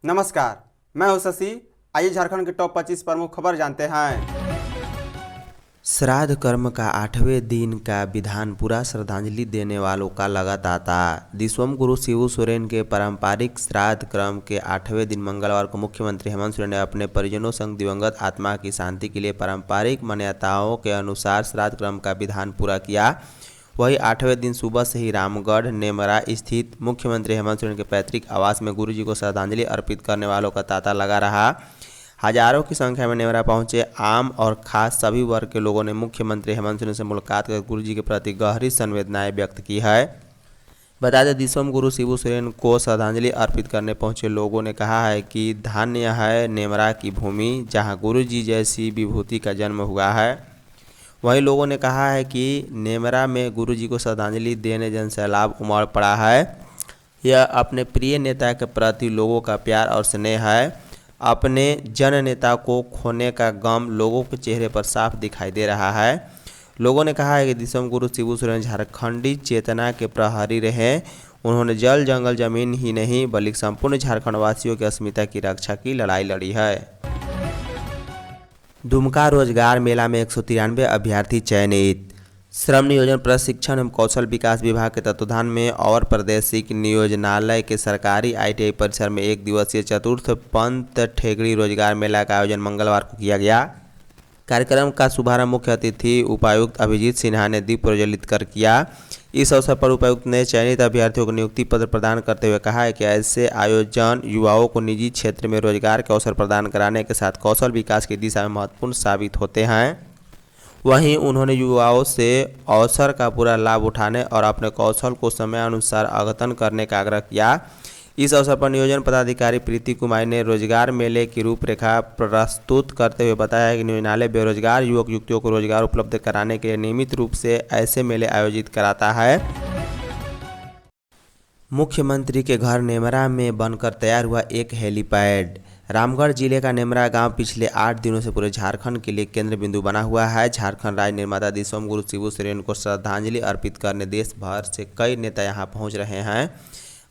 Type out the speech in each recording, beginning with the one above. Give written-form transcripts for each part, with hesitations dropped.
नमस्कार, मैं हूं शशि। आइए झारखंड के टॉप 25 प्रमुख खबर जानते हैं। श्राद्ध कर्म का 8वें दिन का विधान पूरा श्रद्धांजलि देने वालों का लगा तांता। दिसोम गुरु शिबू सोरेन के पारंपरिक श्राद्ध कर्म के 8वें दिन मंगलवार को मुख्यमंत्री हेमंत सोरेन ने अपने परिजनों संग दिवंगत आत्मा की शांति के लिए पारंपरिक मान्यताओं के अनुसार श्राद्ध कर्म का विधान पूरा किया। वहीं 8वें दिन सुबह से ही रामगढ़ नेमरा स्थित मुख्यमंत्री हेमंत सोरेन के पैतृक आवास में गुरुजी को श्रद्धांजलि अर्पित करने वालों का तांता लगा रहा। हजारों की संख्या में नेमरा पहुंचे आम और खास सभी वर्ग के लोगों ने मुख्यमंत्री हेमंत सोरेन से मुलाकात कर गुरुजी के प्रति गहरी संवेदनाएं व्यक्त की है। बता दें, दिसोम गुरु शिबू सोरेन को श्रद्धांजलि अर्पित करने पहुंचे लोगों ने कहा है कि धन्य है नेमरा की भूमि, जहां गुरुजी जैसी विभूति का जन्म हुआ है। वहीं लोगों ने कहा है कि नेमरा में गुरुजी को श्रद्धांजलि देने जनसैलाब उमड़ पड़ा है। यह अपने प्रिय नेता के प्रति लोगों का प्यार और स्नेह है। अपने जन नेता को खोने का गम लोगों के चेहरे पर साफ दिखाई दे रहा है। लोगों ने कहा है कि दिसोम गुरु शिबू सोरेन झारखंडी चेतना के प्रहरी रहे। उन्होंने जल जंगल जमीन ही नहीं बल्कि संपूर्ण झारखंड वासियों की अस्मिता की रक्षा की लड़ाई लड़ी है। दुमका रोजगार मेला में 193 अभ्यर्थी चयनित। श्रम नियोजन प्रशिक्षण एवं कौशल विकास विभाग के तत्वाधान में और प्रादेशिक नियोजनालय के सरकारी ITI परिसर में 1 दिवसीय चतुर्थ पंत ठेगड़ी रोजगार मेला का आयोजन मंगलवार को किया गया। कार्यक्रम का शुभारंभ मुख्य अतिथि उपायुक्त अभिजीत सिन्हा ने दीप प्रज्वलित कर किया। इस अवसर पर उपायुक्त ने चयनित अभ्यर्थियों को नियुक्ति पत्र प्रदान करते हुए कहा है कि ऐसे आयोजन युवाओं को निजी क्षेत्र में रोजगार के अवसर प्रदान कराने के साथ कौशल विकास की दिशा में महत्वपूर्ण साबित होते हैं। वहीं उन्होंने युवाओं से अवसर का पूरा लाभ उठाने और अपने कौशल को समयानुसार अद्यतन करने का आग्रह किया। इस अवसर पर नियोजन पदाधिकारी प्रीति कुमारी ने रोजगार मेले की रूपरेखा प्रस्तुत करते हुए बताया कि नियोजनालय बेरोजगार युवक युवतियों को रोजगार उपलब्ध कराने के लिए नियमित रूप से ऐसे मेले आयोजित कराता है। मुख्यमंत्री के घर नेमरा में बनकर तैयार हुआ एक हेलीपैड। रामगढ़ जिले का नेमरा गांव पिछले 8 दिनों से पूरे झारखंड के लिए केंद्र बिंदु बना हुआ है। झारखंड राज्य निर्माता दिसोम गुरु शिबू सोरेन को श्रद्धांजलि अर्पित करने देश भर से कई नेता यहां पहुंच रहे हैं।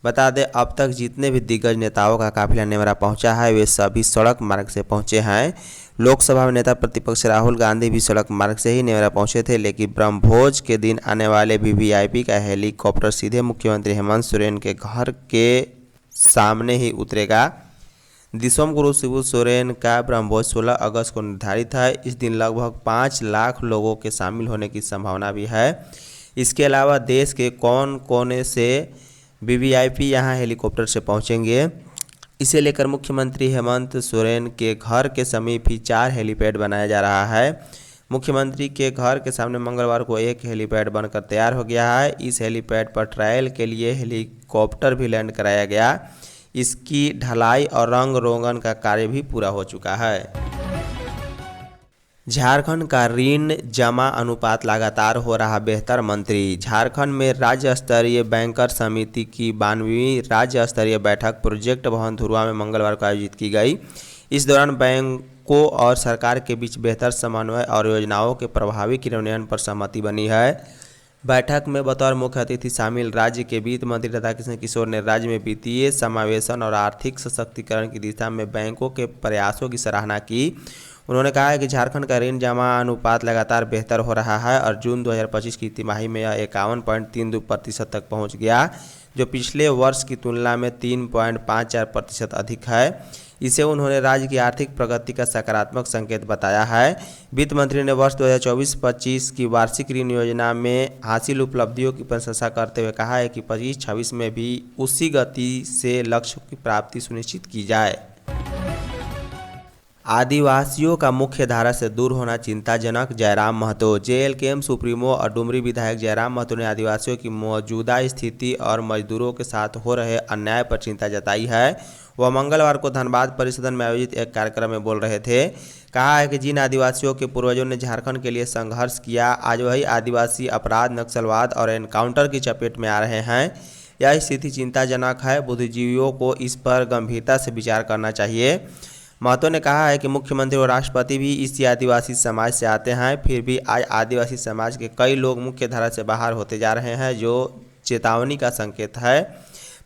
बता दें, अब तक जितने भी दिग्गज नेताओं का काफिला नेमरा पहुंचा है वे सभी सड़क मार्ग से पहुंचे हैं। लोकसभा में नेता प्रतिपक्ष राहुल गांधी भी सड़क मार्ग से ही नेमरा पहुंचे थे, लेकिन ब्रह्मभोज के दिन आने वाले VVIP का हेलीकॉप्टर सीधे मुख्यमंत्री हेमंत सोरेन के घर के सामने ही उतरेगा। दिसोम गुरु शिबू सोरेन का ब्रह्मभोज 16 अगस्त को निर्धारित है। इस दिन लगभग 5 लाख लोगों के शामिल होने की संभावना भी है। इसके अलावा देश के कौन कोने से VVIP यहां हेलीकॉप्टर से पहुंचेंगे, इसे लेकर मुख्यमंत्री हेमंत सोरेन के घर के समीप ही 4 हेलीपैड बनाया जा रहा है। मुख्यमंत्री के घर के सामने मंगलवार को एक हेलीपैड बनकर तैयार हो गया है। इस हेलीपैड पर ट्रायल के लिए हेलीकॉप्टर भी लैंड कराया गया। इसकी ढलाई और रंग रोगन का कार्य भी पूरा हो चुका है। झारखंड का ऋण जमा अनुपात लगातार हो रहा बेहतर। मंत्री झारखंड में राज्य स्तरीय बैंकर समिति की 92वीं राज्य स्तरीय बैठक प्रोजेक्ट भवन धुर्वा में मंगलवार को आयोजित की गई। इस दौरान बैंकों और सरकार के बीच बेहतर समन्वय और योजनाओं के प्रभावी क्रियान्वयन पर सहमति बनी है। बैठक में बतौर मुख्य अतिथि शामिल राज्य के वित्त मंत्री राधाकृष्ण किशोर ने राज्य में वित्तीय समावेशन और आर्थिक सशक्तिकरण की दिशा में बैंकों के प्रयासों की सराहना की। उन्होंने कहा है कि झारखंड का ऋण जमा अनुपात लगातार बेहतर हो रहा है और जून 2025 की तिमाही में यह 51.32% तक पहुंच गया, जो पिछले वर्ष की तुलना में 3.54% अधिक है। इसे उन्होंने राज्य की आर्थिक प्रगति का सकारात्मक संकेत बताया है। वित्त मंत्री ने वर्ष 2024-25 की वार्षिक ऋण योजना में हासिल उपलब्धियों की प्रशंसा करते हुए कहा है कि 25-26 में भी उसी गति से लक्ष्य की प्राप्ति सुनिश्चित की जाए। आदिवासियों का मुख्य धारा से दूर होना चिंताजनक। जयराम महतो। JLKM सुप्रीमो और डुमरी विधायक जयराम महतो ने आदिवासियों की मौजूदा स्थिति और मजदूरों के साथ हो रहे अन्याय पर चिंता जताई है। वह मंगलवार को धनबाद परिसदन में आयोजित एक कार्यक्रम में बोल रहे थे। कहा है कि जिन आदिवासियों के पूर्वजों ने झारखंड के लिए संघर्ष किया, आज वही आदिवासी अपराध, नक्सलवाद और एनकाउंटर की चपेट में आ रहे हैं। यह स्थिति चिंताजनक है। बुद्धिजीवियों को इस पर गंभीरता से विचार करना चाहिए। महतो ने कहा है कि मुख्यमंत्री और राष्ट्रपति भी इसी आदिवासी समाज से आते हैं, फिर भी आज आदिवासी समाज के कई लोग मुख्य धारा से बाहर होते जा रहे हैं, जो चेतावनी का संकेत है।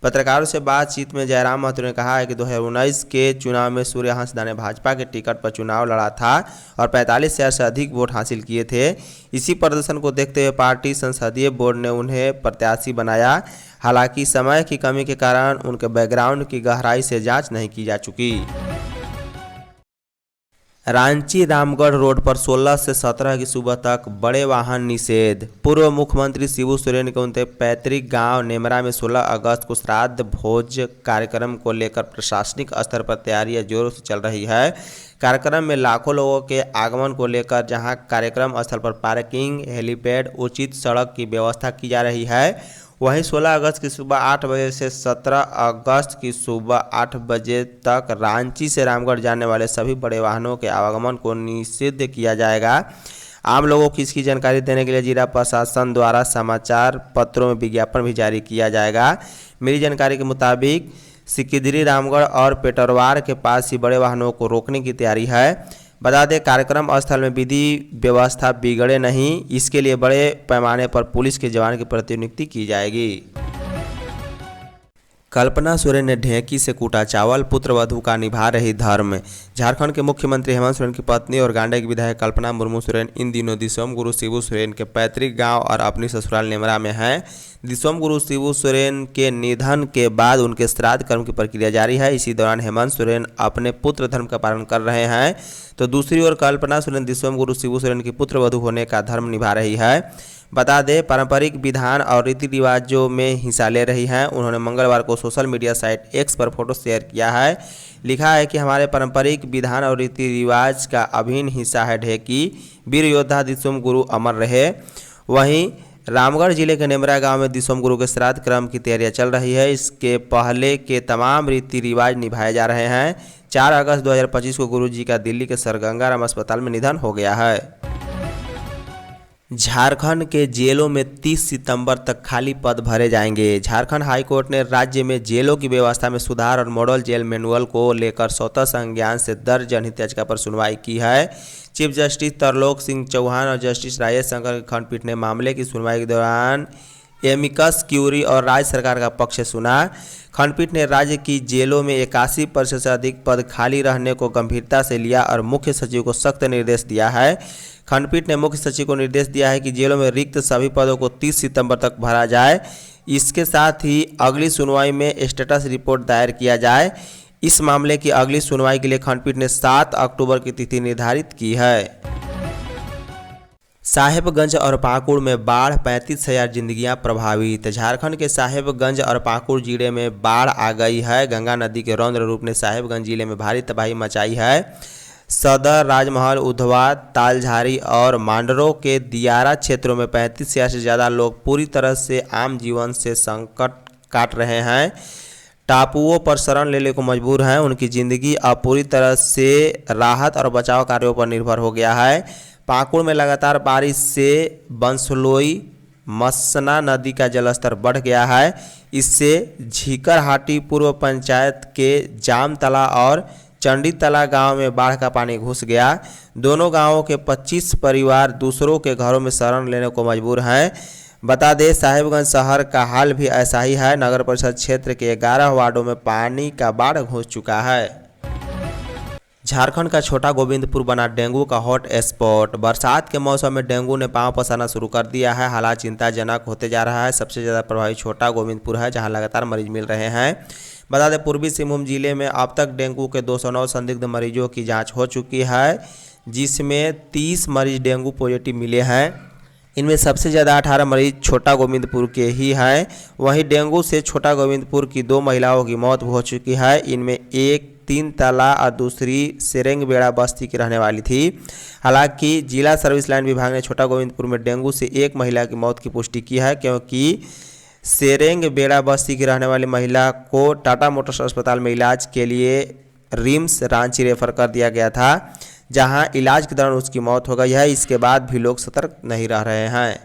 पत्रकारों से बातचीत में जयराम महतो ने कहा है कि 2019 के चुनाव में सूर्य हंसदा ने भाजपा के टिकट पर चुनाव लड़ा था और 45,000 से अधिक वोट हासिल किए थे। इसी प्रदर्शन को देखते हुए पार्टी संसदीय बोर्ड ने उन्हें प्रत्याशी बनाया। हालांकि समय की कमी के कारण उनके बैकग्राउंड की गहराई से जांच नहीं की जा चुकी। रांची रामगढ़ रोड पर 16 से 17 की सुबह तक बड़े वाहन निषेध। पूर्व मुख्यमंत्री शिबू सोरेन के उनके पैतृक गांव नेमरा में 16 अगस्त को श्राद्ध भोज कार्यक्रम को लेकर प्रशासनिक स्तर पर तैयारियां जोरों से चल रही है। कार्यक्रम में लाखों लोगों के आगमन को लेकर जहां कार्यक्रम स्थल पर पार्किंग, हेलीपैड, उचित सड़क की व्यवस्था की जा रही है, वहीं 16 अगस्त की सुबह 8 बजे से 17 अगस्त की सुबह 8 बजे तक रांची से रामगढ़ जाने वाले सभी बड़े वाहनों के आवागमन को निषिद्ध किया जाएगा। आम लोगों को इसकी जानकारी देने के लिए जिला प्रशासन द्वारा समाचार पत्रों में विज्ञापन भी जारी किया जाएगा। मिली जानकारी के मुताबिक सिकिदरी, रामगढ़ और पेटरवार के पास ही बड़े वाहनों को रोकने की तैयारी है। बता दें, कार्यक्रम स्थल में विधि व्यवस्था बिगड़े नहीं, इसके लिए बड़े पैमाने पर पुलिस के जवान की प्रतिनियुक्ति की जाएगी। कल्पना सोरेन ने ढेंकी से कूटा चावल, पुत्र वधू का निभा रही धर्म। झारखंड के मुख्यमंत्री हेमंत सोरेन की पत्नी और गांडे की विधायक कल्पना मुर्मू सोरेन इन दिनों दिसोम गुरु शिबू सोरेन के पैतृक गांव और अपनी ससुराल नेमरा में हैं। दिसोम गुरु शिबू सोरेन के निधन के बाद उनके श्राद्ध कर्म की प्रक्रिया जारी है। इसी दौरान हेमंत सोरेन अपने पुत्र धर्म का पालन कर रहे हैं, तो दूसरी ओर कल्पना सोरेन दिसोम गुरु शिबू सोरेन की पुत्र वधू होने का धर्म निभा रही है। बता दें, पारंपरिक विधान और रीति रिवाजों में हिस्सा ले रही हैं। उन्होंने मंगलवार को सोशल मीडिया साइट एक्स पर फोटो शेयर किया है। लिखा है कि हमारे पारंपरिक विधान और रीति रिवाज का अभिन्न हिस्सा है ढेंकी। वीर योद्धा दिसोम गुरु अमर रहे। वहीं रामगढ़ जिले के नेमरा गांव में दिसोम गुरु के श्राद्ध क्रम की तैयारियां चल रही है। इसके पहले के तमाम रीति रिवाज निभाए जा रहे हैं। 4 अगस्त 2025 को गुरु जी का दिल्ली के सर गंगाराम अस्पताल में निधन हो गया है। झारखंड के जेलों में 30 सितंबर तक खाली पद भरे जाएंगे। झारखंड हाईकोर्ट ने राज्य में जेलों की व्यवस्था में सुधार और मॉडल जेल मैनुअल को लेकर स्वतः संज्ञान से दर्ज जनहित याचिका पर सुनवाई की है। चीफ जस्टिस तरलोक सिंह चौहान और जस्टिस राजेश शंकर की खंडपीठ ने मामले की सुनवाई के दौरान एमिकस क्यूरी और राज्य सरकार का पक्ष सुना। खंडपीठ ने राज्य की जेलों में 81% से अधिक पद खाली रहने को गंभीरता से लिया और मुख्य सचिव को सख्त निर्देश दिया है। खंडपीठ ने मुख्य सचिव को निर्देश दिया है कि जेलों में रिक्त सभी पदों को 30 सितंबर तक भरा जाए। इसके साथ ही अगली सुनवाई में स्टेटस रिपोर्ट दायर किया जाए। इस मामले की अगली सुनवाई के लिए खंडपीठ ने 7 अक्टूबर की तिथि निर्धारित की है। साहेबगंज और पाकुड़ में बाढ़, 35,000 जिंदगियां प्रभावित। झारखंड के साहेबगंज और पाकुड़ जिले में बाढ़ आ गई है। गंगा नदी के रौद्र रूप ने साहेबगंज जिले में भारी तबाही मचाई है। सदर, राजमहल, उधवा, तालझारी और मांडरो के दियारा क्षेत्रों में 35,000 से ज़्यादा लोग पूरी तरह से आम जीवन से संकट काट रहे हैं। टापुओं पर शरण लेने को मजबूर हैं। उनकी ज़िंदगी अब पूरी तरह से राहत और बचाव कार्यों पर निर्भर हो गया है। पाकुड़ में लगातार बारिश से बंसलोई मसना नदी का जलस्तर बढ़ गया है। इससे झीकरहाटी पूर्व पंचायत के जामतला और चंडीतला गांव में बाढ़ का पानी घुस गया। दोनों गांवों के 25 परिवार दूसरों के घरों में शरण लेने को मजबूर हैं। बता दें, साहिबगंज शहर का हाल भी ऐसा ही है। नगर परिषद क्षेत्र के 11 वार्डों में पानी का बाढ़ घुस चुका है। झारखंड का छोटा गोविंदपुर बना डेंगू का हॉट स्पॉट। बरसात के मौसम में डेंगू ने पांव पसारना शुरू कर दिया है। हालात चिंताजनक होते जा रहा है। सबसे ज़्यादा प्रभावित छोटा गोविंदपुर है, जहां लगातार मरीज मिल रहे हैं। बता दें, पूर्वी सिंहभूम जिले में अब तक डेंगू के 209 संदिग्ध मरीजों की जांच हो चुकी है, जिसमें 30 मरीज डेंगू पॉजिटिव मिले हैं। इनमें सबसे ज़्यादा 18 मरीज छोटा गोविंदपुर के ही हैं। वहीं डेंगू से छोटा गोविंदपुर की 2 महिलाओं की मौत हो चुकी है। इनमें एक 3 तला और दूसरी सेरेंगबेड़ा बस्ती की रहने वाली थी। हालांकि जिला सर्विस लाइन विभाग ने छोटा गोविंदपुर में डेंगू से एक महिला की मौत की पुष्टि की है, क्योंकि सेरेंगबेड़ा बस्ती की रहने वाली महिला को टाटा मोटर्स अस्पताल में इलाज के लिए रिम्स रांची रेफर कर दिया गया था, जहां इलाज के दौरान उसकी मौत हो गई है। इसके बाद भी लोग सतर्क नहीं रह रहे हैं।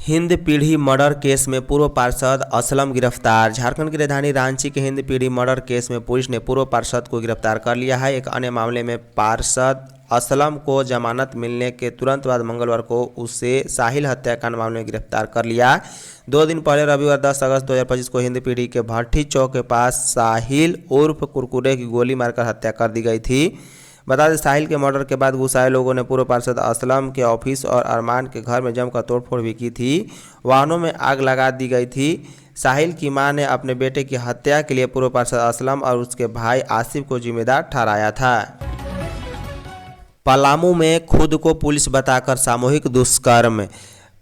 हिंद पीढ़ी मर्डर केस में पूर्व पार्षद असलम गिरफ्तार। झारखंड की राजधानी रांची के हिंद पीढ़ी मर्डर केस में पुलिस ने पूर्व पार्षद को गिरफ्तार कर लिया है। एक अन्य मामले में पार्षद असलम को जमानत मिलने के तुरंत बाद मंगलवार को उसे साहिल हत्याकांड मामले में गिरफ्तार कर लिया। 2 दिन पहले रविवार 10 अगस्त 2025 को हिंद पीढ़ी के भट्टी चौक के पास साहिल उर्फ कुरकुरे की गोली मारकर हत्या कर दी गई थी। बता दें, साहिल के मर्डर के बाद गुस्साए लोगों ने पूर्व पार्षद असलम के ऑफिस और अरमान के घर में जमकर तोड़फोड़ भी की थी। वाहनों में आग लगा दी गई थी। साहिल की मां ने अपने बेटे की हत्या के लिए पूर्व पार्षद असलम और उसके भाई आसिफ को जिम्मेदार ठहराया था। पलामू में खुद को पुलिस बताकर सामूहिक दुष्कर्म।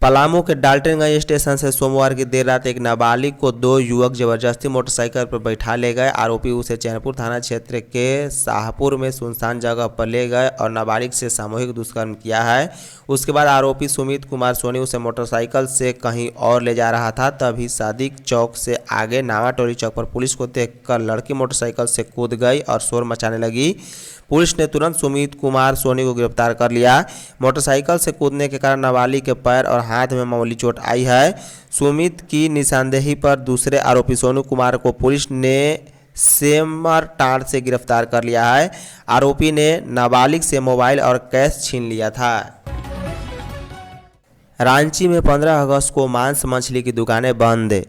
पलामू के डाल्टनगंज स्टेशन से सोमवार की देर रात एक नाबालिग को 2 युवक जबरदस्ती मोटरसाइकिल पर बैठा ले गए। आरोपी उसे चैनपुर थाना क्षेत्र के शाहपुर में सुनसान जगह पर ले गए और नाबालिग से सामूहिक दुष्कर्म किया है। उसके बाद आरोपी सुमित कुमार सोनी उसे मोटरसाइकिल से कहीं और ले जा रहा था। तभी सादिक चौक से आगे नावाटोली चौक पर पुलिस को देखकर लड़की मोटरसाइकिल से कूद गई और शोर मचाने लगी। पुलिस ने तुरंत सुमित कुमार सोनी को गिरफ्तार कर लिया। मोटरसाइकिल से कूदने के कारण नाबालिग के पैर और हाथ में मामूली चोट आई है। सुमित की निशानदेही पर दूसरे आरोपी सोनू कुमार को पुलिस ने सेमरटांड से गिरफ्तार कर लिया है। आरोपी ने नाबालिग से मोबाइल और कैश छीन लिया था। रांची में 15 अगस्त को मांस मछली की दुकानें बंद।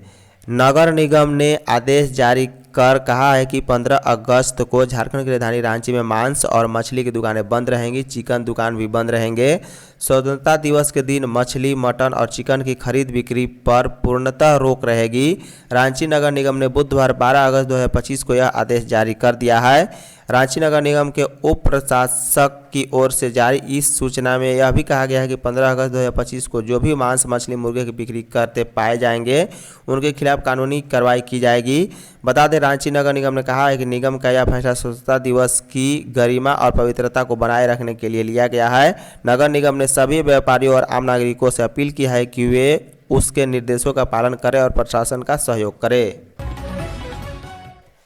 नगर निगम ने आदेश जारी कर कहा है कि 15 अगस्त को झारखंड की राजधानी रांची में मांस और मछली की दुकानें बंद रहेंगी। चिकन दुकान भी बंद रहेंगे। स्वतंत्रता दिवस के दिन मछली, मटन और चिकन की खरीद बिक्री पर पूर्णतः रोक रहेगी। रांची नगर निगम ने बुधवार 12 अगस्त 2025 को यह आदेश जारी कर दिया है। रांची नगर निगम के उप प्रशासक की ओर से जारी इस सूचना में यह भी कहा गया है कि 15 अगस्त 2025 को जो भी मांस, मछली, मुर्गे की बिक्री करते पाए जाएंगे उनके खिलाफ कानूनी कार्रवाई की जाएगी। बता दें, रांची नगर निगम ने कहा है कि निगम का यह फैसला स्वतंत्रता दिवस की गरिमा और पवित्रता को बनाए रखने के लिए लिया गया है। नगर निगम ने सभी व्यापारियों और आम नागरिकों से अपील की है कि वे उसके निर्देशों का पालन करें और प्रशासन का सहयोग करें।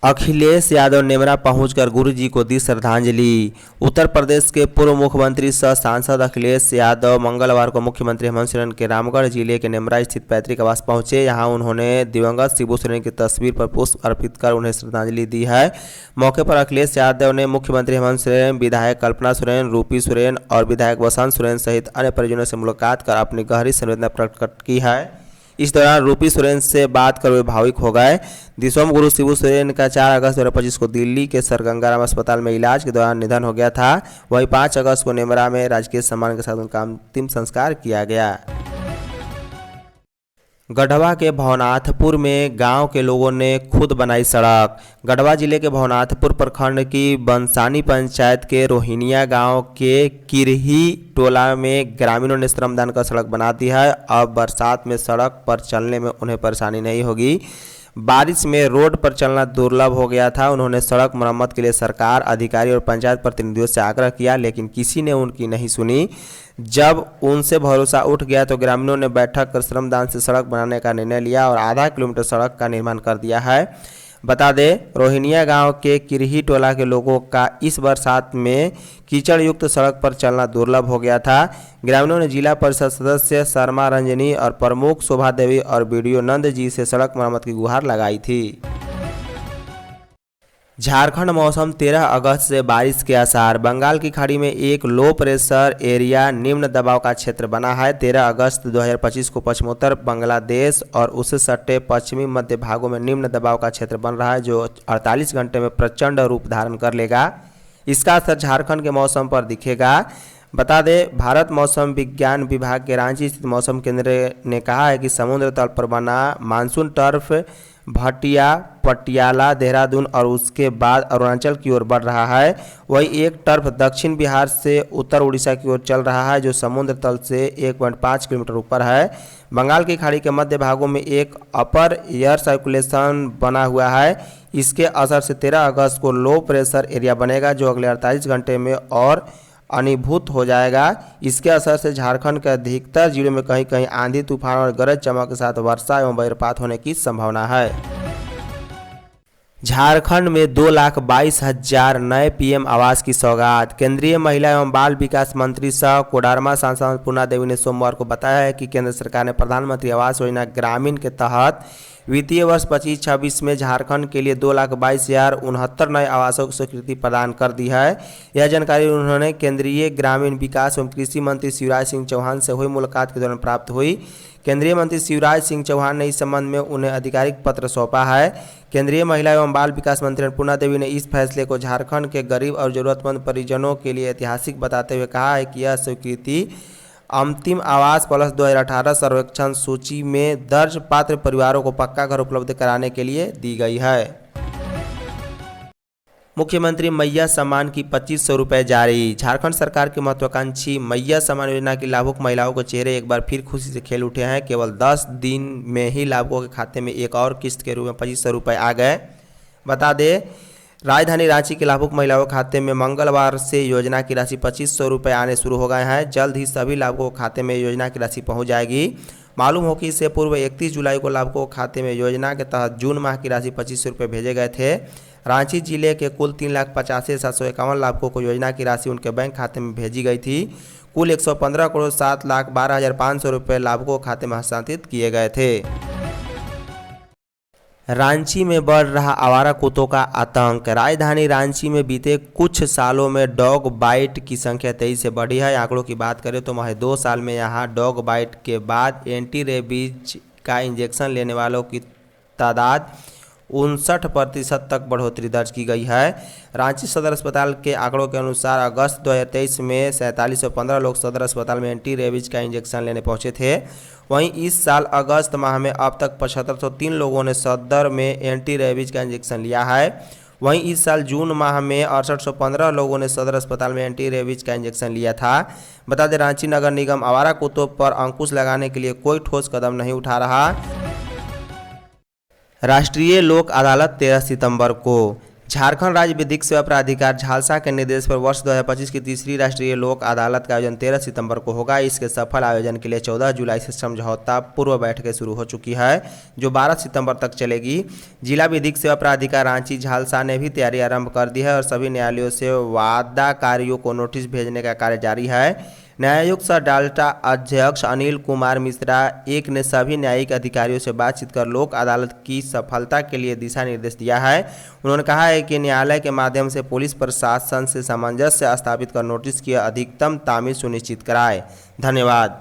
अखिलेश यादव नेमरा पहुंचकर गुरुजी को दी श्रद्धांजलि। उत्तर प्रदेश के पूर्व मुख्यमंत्री सह सांसद अखिलेश यादव मंगलवार को मुख्यमंत्री हेमंत सोरेन के रामगढ़ जिले के नेमरा स्थित पैतृक आवास पहुंचे। यहां उन्होंने दिवंगत शिबू सोरेन की तस्वीर पर पुष्प अर्पित कर उन्हें श्रद्धांजलि दी है। मौके पर अखिलेश यादव ने मुख्यमंत्री हेमंत सोरेन, विधायक कल्पना सोरेन, रूपी सोरेन और विधायक वसंत सोरेन सहित अन्य परिजनों से मुलाकात कर अपनी गहरी संवेदना प्रकट की है। इस दौरान रूपी सोरेन से बात कर वे भावुक हो गए। दिसोम गुरु शिबू सोरेन का 4 अगस्त 2025 को दिल्ली के सर गंगाराम अस्पताल में इलाज के दौरान निधन हो गया था। वहीं 5 अगस्त को नेमरा में राजकीय सम्मान के साथ उनका अंतिम संस्कार किया गया। गढ़वा के भवनाथपुर में गांव के लोगों ने खुद बनाई सड़क। गढ़वा जिले के भवनाथपुर प्रखंड की बंसानी पंचायत के रोहिनिया गांव के किरही टोला में ग्रामीणों ने श्रमदान कर सड़क बना दी है। अब बरसात में सड़क पर चलने में उन्हें परेशानी नहीं होगी। बारिश में रोड पर चलना दुर्लभ हो गया था। उन्होंने सड़क मरम्मत के लिए सरकार, अधिकारी और पंचायत प्रतिनिधियों से आग्रह किया, लेकिन किसी ने उनकी नहीं सुनी। जब उनसे भरोसा उठ गया तो ग्रामीणों ने बैठक कर श्रमदान से सड़क बनाने का निर्णय लिया और आधा किलोमीटर सड़क का निर्माण कर दिया है। बता दें, रोहिनिया गांव के किरही टोला के लोगों का इस बरसात में कीचड़ युक्त सड़क पर चलना दुर्लभ हो गया था। ग्रामीणों ने जिला परिषद सदस्य शर्मा रंजनी और प्रमुख शोभा देवी और बीडीओ नंद जी से सड़क मरम्मत की गुहार लगाई थी। झारखंड मौसम 13 अगस्त से बारिश के आसार। बंगाल की खाड़ी में एक लो प्रेशर एरिया निम्न दबाव का क्षेत्र बना है। 13 अगस्त 2025 को पश्चिमोत्तर बांग्लादेश और उससे सटे पश्चिमी मध्य भागों में निम्न दबाव का क्षेत्र बन रहा है, जो 48 घंटे में प्रचंड रूप धारण कर लेगा। इसका असर झारखंड के मौसम पर दिखेगा। बता दें, भारत मौसम विज्ञान विभाग के रांची स्थित मौसम केंद्र ने कहा है कि समुद्र तल पर बना मानसून टर्फ भटिया, पटियाला, देहरादून और उसके बाद अरुणाचल की ओर बढ़ रहा है। वही एक टर्फ दक्षिण बिहार से उत्तर उड़ीसा की ओर चल रहा है, जो समुद्र तल से 1.5 किलोमीटर ऊपर है। बंगाल की खाड़ी के मध्य भागों में एक अपर एयर सर्कुलेशन बना हुआ है। इसके असर से 13 अगस्त को लो प्रेशर एरिया बनेगा, जो अगले 48 घंटे में और अनीभूत हो जाएगा। इसके असर से झारखंड के अधिकतर जिलों में कहीं कहीं आंधी, तूफान और गरज चमक के साथ वर्षा एवं वज्रपात होने की संभावना है। झारखंड में 2,22,000 नए पीएम आवास की सौगात। केंद्रीय महिला एवं बाल विकास मंत्री सह कोडरमा सांसद अन्नपूर्णा देवी ने सोमवार को बताया है कि केंद्र सरकार ने प्रधानमंत्री आवास योजना ग्रामीण के तहत वित्तीय वर्ष 25-26 में झारखंड के लिए 2,22,069 नए आवासों की स्वीकृति प्रदान कर दी है। यह जानकारी उन्होंने केंद्रीय ग्रामीण विकास एवं कृषि मंत्री शिवराज सिंह चौहान से हुई मुलाकात के दौरान प्राप्त हुई। केंद्रीय मंत्री शिवराज सिंह चौहान ने इस संबंध में उन्हें आधिकारिक पत्र सौंपा है। केंद्रीय महिला एवं बाल विकास मंत्री अन्नपूर्णा देवी ने इस फैसले को झारखंड के गरीब और जरूरतमंद परिजनों के लिए ऐतिहासिक बताते हुए कहा है कि यह स्वीकृति अंतिम आवास प्लस 2018 सर्वेक्षण सूची में दर्ज पात्र परिवारों को पक्का घर उपलब्ध कराने के लिए दी गई है। मुख्यमंत्री मैया सम्मान की 2500 रुपये जारी। झारखंड सरकार की महत्वाकांक्षी मैया सम्मान योजना की लाभुक महिलाओं के चेहरे एक बार फिर खुशी से खेल उठे हैं। केवल 10 दिन में ही लाभुकों के खाते में एक और किस्त के रूप में 2500 रुपये आ गए। बता दें, राजधानी रांची के लाभुक महिलाओं के खाते में मंगलवार से योजना की राशि 2500 रुपये आने शुरू हो गए हैं। जल्द ही सभी लाभुकों के खाते में योजना की राशि पहुंच जाएगी। मालूम हो कि इससे पूर्व 31 जुलाई को लाभुकों के खाते में योजना के तहत जून माह की राशि 2500 रुपये भेजे गए थे। रांची जिले के कुल 3,85,751 लाभुकों को योजना की राशि उनके बैंक खाते में भेजी गई थी। कुल 115,07,12,500 रुपये लाभुकों के खाते में हस्तांतरित किए गए थे। रांची में बढ़ रहा आवारा कुत्तों का आतंक। राजधानी रांची में बीते कुछ सालों में डॉग बाइट की संख्या तेजी से बढ़ी है। आंकड़ों की बात करें तो महज 2 साल में यहां डॉग बाइट के बाद एंटी रेबीज का इंजेक्शन लेने वालों की तादाद 59% तक बढ़ोतरी दर्ज की गई है। रांची सदर अस्पताल के आंकड़ों के अनुसार अगस्त 2023 में 4715 लोग सदर अस्पताल में एंटी रेबीज का इंजेक्शन लेने पहुंचे थे। वहीं इस साल अगस्त माह में अब तक 7503 लोगों ने सदर में एंटी रेबीज का इंजेक्शन लिया है। वहीं इस साल जून माह में 6815 लोगों ने सदर अस्पताल में एंटी रेबीज का इंजेक्शन लिया था। बता दें, रांची नगर निगम आवारा कुत्तों पर अंकुश लगाने के लिए कोई ठोस कदम नहीं उठा रहा। राष्ट्रीय लोक अदालत 13 सितंबर को। झारखंड राज्य विधिक सेवा प्राधिकार झालसा के निर्देश पर वर्ष 2025 की तीसरी राष्ट्रीय लोक अदालत का आयोजन 13 सितंबर को होगा। इसके सफल आयोजन के लिए 14 जुलाई से समझौता पूर्व बैठकें शुरू हो चुकी है, जो 12 सितंबर तक चलेगी। जिला विधिक सेवा प्राधिकार रांची झालसा ने भी तैयारी आरंभ कर दी है और सभी न्यायालयों से वादाकारियों को नोटिस भेजने का कार्य जारी है। न्यायायुक्त सह डाल्टा अध्यक्ष अनिल कुमार मिश्रा एक ने सभी न्यायिक अधिकारियों से बातचीत कर लोक अदालत की सफलता के लिए दिशा निर्देश दिया है। उन्होंने कहा है कि न्यायालय के माध्यम से पुलिस प्रशासन से सामंजस्य स्थापित कर नोटिस की अधिकतम तामील सुनिश्चित कराए। धन्यवाद।